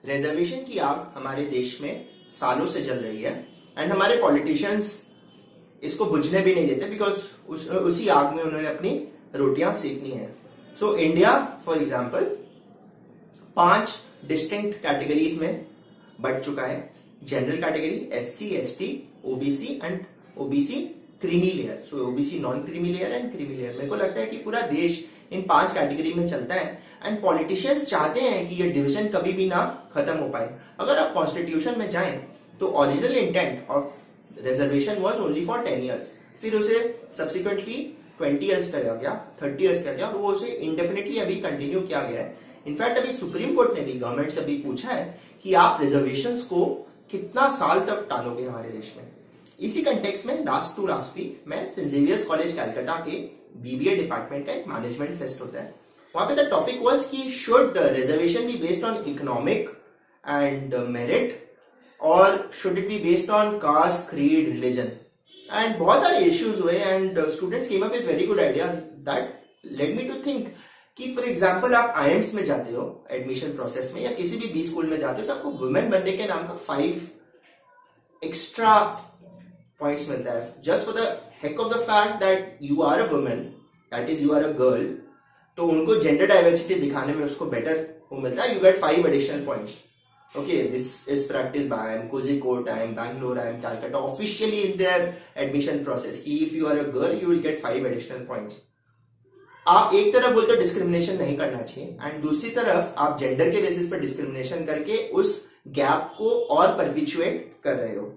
Reservation की आग हमारे देश में सालों से जल रही है एंड हमारे पॉलिटिशियंस इसको बुझने भी नहीं देते बिकॉज उसी आग में उन्होंने अपनी रोटियां सेकनी है। So India for example 5 distinct categories में बंट चुका है। General category, SC, ST, OBC and OBC creamy layer. So OBC non creamy layer and creamy layer. मेरे को लगता है कि पूरा देश इन 5 कैटेगरी में चलता है एंड पॉलिटिशियंस चाहते हैं कि ये डिवीजन कभी भी ना खत्म हो पाए। अगर आप कॉन्स्टिट्यूशन में जाएं तो original intent of reservation was only for 10 years, फिर उसे सब्सिक्वेंटली 20 इयर्स किया गया, 30 इयर्स किया गया और वो उसे इंडेफिनिटली अभी कंटिन्यू किया गया है। इनफैक्ट अभी सुप्रीम कोर्ट ने भी गवर्नमेंट से भी पूछा है कि आप रिजर्वेशंस को कितना साल तक टालोगे हमारे देश में। इसी कंटेक्स्ट में लास्ट वीक मैं सेंट जेवियर्स कॉलेज कलकत्ता के BBA डिपार्टमेंट का एक मैनेजमेंट फेस्ट होता है, वहां पे द टॉपिक वाज कि should reservation be based on economic and merit और should it be based on caste, creed, religion. And बहुत सारे इश्यूज हुए and students came up with very good ideas that led me to think कि for example आप IIMS में जाते हो admission process में या किसी भी B स्कूल में जाते हो तो आपको वुमेन बनने के नाम का 5 एक्स्ट्रा पॉइंट्स मिलता है just for the heck of the fact that you are a women, that is you are a girl. तो उनको जेंडर डाइवर्सिटी दिखाने में उसको बेटर वो मिलता है, you get 5 additional points. Okay, this is practiced by IIM Kozhikode, IIM Bangalore, IIM Calcutta officially in their admission process कि if you are a girl you will get 5 additional points। आप एक तरफ बोलते हो discrimination नहीं करना चाहिए and दूसरी तरफ आप जेंडर के बेसिस पर डिस्क्रिमिनेशन करके उस गैप को और परपिचुएट कर रहे हो।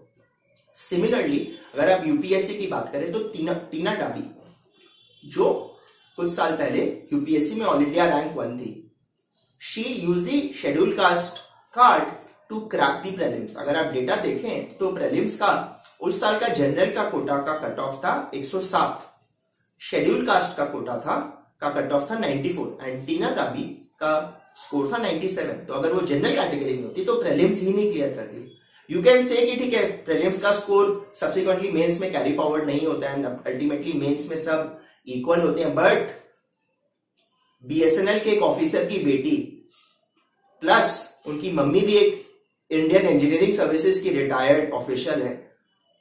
सिमिलरली अगर आप UPSC की बात करें तो टीना डाबी जो कुछ साल पहले UPSC में ऑल इंडिया रैंक 1 थी, she use the schedule caste card to crack the prelims. अगर आप डेटा देखें तो प्रीलिम्स का उस साल का जनरल का कोटा का कट ऑफ था 107, शेड्यूल कास्ट का कोटा था का कट ऑफ था 94 एंड टीना दाबी का स्कोर था 97। तो अगर वो जनरल कैटेगरी में होती तो प्रीलिम्स ही नहीं क्लियर करती। यू कैन से कि ठीक है प्रीलिम्स का स्कोर सब्सिक्वेंटली मेंस में कैरी फॉरवर्ड नहीं होता है, अल्टीमेटली मेंस में सब इक्वल होते हैं, बट BSNL के एक ऑफिसर की बेटी प्लस उनकी मम्मी भी एक इंडियन इंजीनियरिंग सर्विसेज की रिटायर्ड ऑफिशियल है,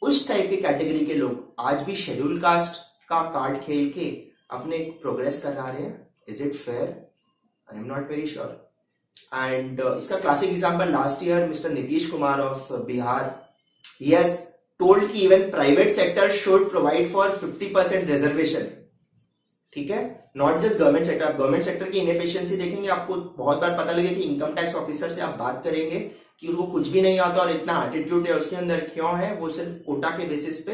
उस टाइप की कैटेगरी के लोग आज भी शेड्यूल कास्ट का कार्ड खेल के अपने प्रोग्रेस कर रहे हैं। Is it fair? I am not very sure. And इसका classic example last year mister Nitish Kumar of Bihar, he has told कि even private sector should provide for 50% reservation. ठीक है, नॉट जस्ट गवर्नमेंट सेक्टर। आप गवर्नमेंट सेक्टर की inefficiency देखेंगे आपको बहुत बार पता लगे कि इनकम टैक्स ऑफिसर से आप बात करेंगे कि उसको कुछ भी नहीं आता और इतना एटीट्यूड है उसके अंदर, क्यों है? वो सिर्फ कोटा के बेसिस पे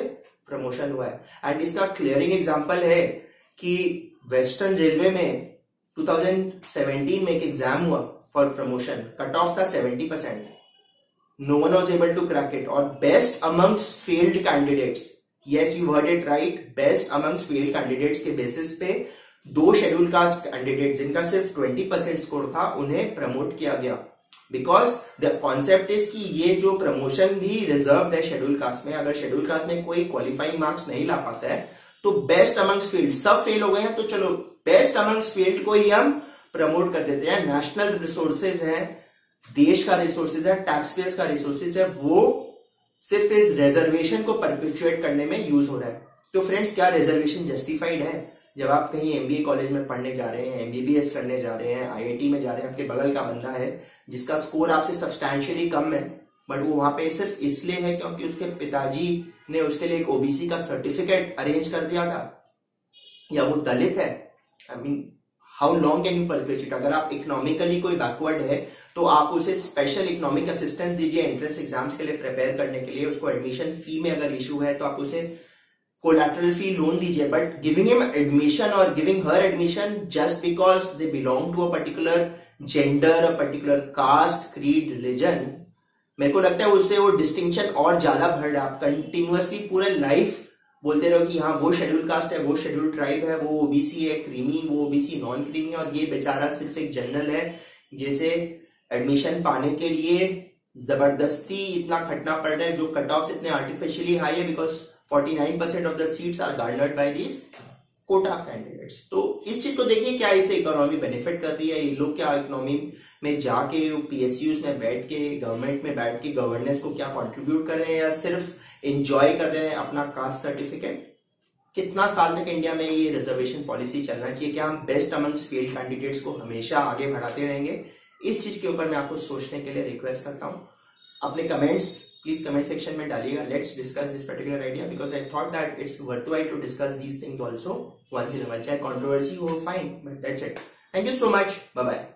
प्रमोशन हुआ है। एंड इसका क्लियरिंग एग्जांपल है कि वेस्टर्न रेलवे में 2017 में एक एग्जाम हुआ फॉर प्रमोशन, कट ऑफ था 70%, no one was able to crack it और best amongst failed candidates, yes you heard it right, best amongst failed candidates के बेसिस पे 2 शेड्यूल कास्ट कैंडिडेट जिनका सिर्फ 20% स्कोर था उन्हें प्रमोट किया गया। बिकॉज द कॉन्सेप्ट इज कि ये जो प्रमोशन भी रिजर्व है शेड्यूल कास्ट में, अगर शेड्यूल कास्ट में कोई क्वालिफाइंग मार्क्स नहीं ला पाता है तो बेस्ट अमंग्स फील्ड, सब फेल हो गए हैं तो चलो बेस्ट अमंग्स फील्ड को ही हम प्रमोट कर देते हैं। नेशनल रिसोर्सेज है, देश का रिसोर्सेज है, टैक्स पेयर्स का रिसोर्सेज है, वो सिर्फ इस रिजर्वेशन को परपेचुएट करने में यूज हो रहा है। तो फ्रेंड्स, क्या रिजर्वेशन जस्टिफाइड है? जब आप कहीं MBA कॉलेज में पढ़ने जा रहे हैं, MBBS करने जा रहे हैं, IIT में जा रहे हैं, आपके बगल का बंदा है जिसका स्कोर आपसे सब्सटैंशियली कम है, बट वो वहां पे सिर्फ इसलिए है क्योंकि उसके पिताजी ने उसके लिए एक OBC का सर्टिफिकेट अरेंज कर दिया था, या वो दलित है। I mean how long can you perpetuate? अगर आप इकोनॉमिकली कोई बैकवर्ड है तो आप उसे स्पेशल इकोनॉमिक असिस्टेंस दीजिए एंट्रेंस एग्जाम्स के लिए प्रिपेयर करने के लिए, उसको एडमिशन फी में अगर इशू है तो आप उसे कोलैटरल फी लोन दीजिए, बट गिविंग हिम एडमिशन और giving her admission just because they belong to a particular gender, a particular caste, creed, religion, मेरे को लगता है उससे वो डिस्टिंक्शन और ज्यादा बढ़ रहा है। आप कंटिन्यूअसली पूरे लाइफ बोलते रहो कि हाँ वो शेड्यूल कास्ट है, वो शेड्यूल ट्राइब है, वो OBC है क्रीमी, वो OBC नॉन क्रीमी, और ये बेचारा सिर्फ एक जनरल है जिसे एडमिशन पाने के लिए जबरदस्ती इतना खटना पड़ रहा है, जो कट ऑफ इतने आर्टिफिशियली हाई है because 49% of the seats are garnered by these quota candidates. तो इस चीज को देखिए, क्या इससे इकोनॉमी बेनिफिट कर रही है, ये लोग क्या इकोनॉमी में जाके पीएसयूज में बैठ के गवर्नमेंट में बैठ के गवर्नेंस को क्या कंट्रीब्यूट कर रहे हैं, या सिर्फ एंजॉय कर रहे हैं अपना कास्ट सर्टिफिकेट। कितना साल तक इंडिया में ये रिजर्वेशन पॉलिसी चलना चाहिए, क्या हम बेस्ट अमंग्स फेल्ड कैंडिडेट्स को हमेशा आगे बढ़ाते रहेंगे? इस चीज के ऊपर मैं आपको सोचने के लिए रिक्वेस्ट करता हूं। अपने कमेंट्स प्लीज कमेंट सेक्शन में डालिएगा। Let's discuss this particular idea because I thought that it's worthwhile to discuss these things also once in a while. चाहे कंट्रोवर्सी हो, fine, but that's it. Thank you so much, bye bye.